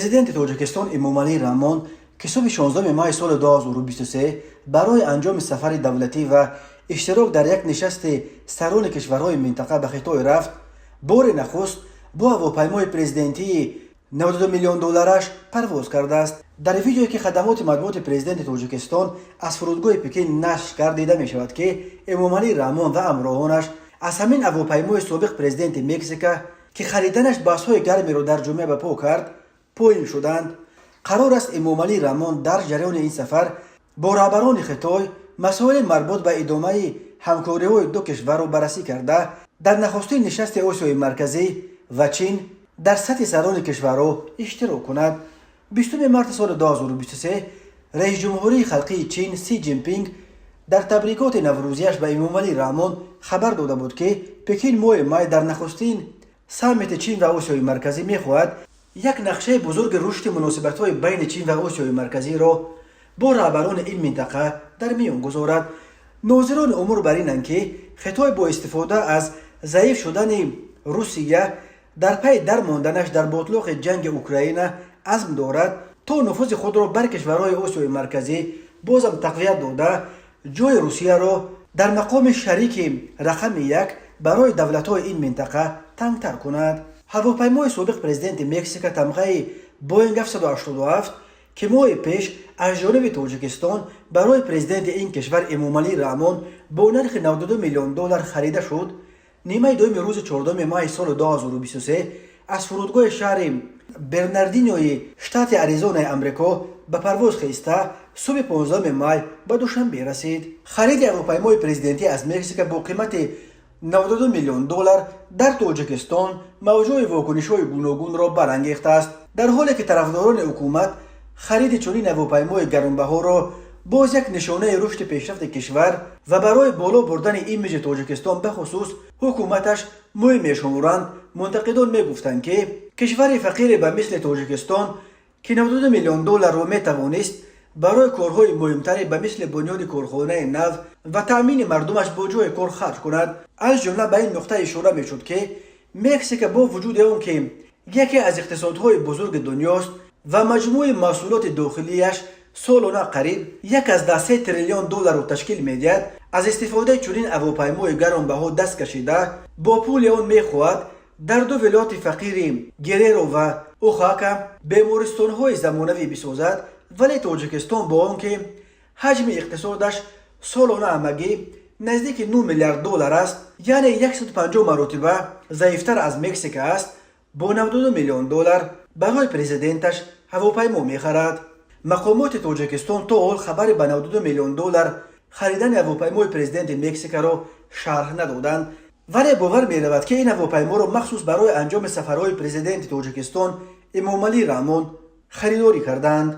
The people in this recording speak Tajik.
президенти Тоҷикистон Эмомалӣ Раҳмон ки субҳи 16 майи соли 2023 барои анҷоми сафари давлатӣ ва иштирок дар як нишасти сарони кишварҳои минтақа ба Хитой рафт, бори нахуст бо ҳавопаймои президентии $92 миллион парвоз кардааст. дар видеое ки хадамоти матбуоти президенти Тоҷикистон аз фурудгоҳи Пекин нашр кард, дида мешавад ки Эмомалӣ Раҳмон ва ҳамроҳонаш аз ҳамин ҳавопаймои собиқ президенти Мексика ки хариданаш баҳсҳои гармеро дар ҷумъа ба по кард, поин шуданд. қарор аст Эмомалӣ Раҳмон дар ҷараёни ин сафар бо раҳбарони Хитой масоили марбут ба идомаи ҳамкориҳои ду кишварро баррасӣ карда, дар нахустин нишасти Осиёи Марказӣ ва Чин дар сатҳи сарони кишварҳо иштирок кунад. 20 марти соли 2023 раисҷумҳурии халқии Чин Си Ҷинпинг дар табрикоти наврӯзияш ба Эмомалӣ Раҳмон хабар дода буд ки Пекин моҳи май дар нахустин саммити Чин ва Осиёи Марказӣ мехоҳад як нақшаи бузурги рушди муносибатҳои байни Чин ва Осиёи Марказиро бо раҳбарони ин минтақа дар миён гузорад. нозирони умур бар инанд ки Хитой бо истифода аз заиф шудани Русия дар пай дармонданаш дар ботлоқи ҷанги Украина азм дорад то нуфузи худро бар кишварҳои Осиёи Марказӣ бозам тақвият дода, ҷои Русияро дар мақоми шарики рақами як барои давлатҳои ин минтақа тангтар кунад. ҳавопаймои собиқ президенти Мексика тамғаи Боинг 787 ки моҳи пеш аз ҷониби Тоҷикистон барои президенти ин кишвар Эмомалӣ Раҳмон бо нархи $92 миллион харида шуд, нимаи дуюми рӯзи 14 майи соли 2023 аз фурудгоҳи шаҳри Бернардинои штати Аризонаи Амрико ба парвоз хиста субҳи 15 май ба Душанбе расид. хариди ҳавопаймои президентӣ аз Мексика бо қимати $92 миллион дар Тоҷикистон мавҷӯи вокунишҳои гуногунро барангехтааст, дар ҳоле ки тарафдорони ҳукумат хариди чунин ҳавопаймои гаронбаҳоро боз як нишонаи рушди пешрафти кишвар ва барои боло бурдани имиҷи Тоҷикистон бахусус ҳукуматаш муҳим мешумуранд. мунтақидон мегуфтанд ки кишвари фақире ба мисли Тоҷикистон ки $92 миллион метавонист барои корҳои муҳимтаре ба мисли бунёди корхонаи нав ва таъмини мардумаш бо ҷои кор харҷ кунад. аз ҷумла ба ин нуқта ишора мешуд ки Мексика бо вуҷуди он ки яке аз иқтисодҳои бузурги дунёст ва маҷмӯи маҳсулоти дохилияш солона қариб $1.3 триллион ташкил медиҳад, аз истифодаи чунин ҳавопаймои гаронбаҳо даст кашида бо пули он мехоҳад дар ду вилояти фақири Гереро ва Охака бемористонҳои замонавӣ бисозад. вале Тоҷикистон бо он ки ҳаҷми иқтисодаш солона ҳамагӣ наздики $9 миллиард аст, яъне 150 маротиба заифтар аз Мексика аст, бо $92 миллион барои президенташ ҳавопаймо мехарад. мақомоти Тоҷикистон то ҳол хабари ба $92 миллион харидани ҳавопаймои президенти Мексикаро шарҳ надоданд, вале бовар меравад ки ин ҳавопайморо махсус барои анҷоми сафарҳои президенти Тоҷикистон Эмомалӣ Раҳмон харидорӣ карданд.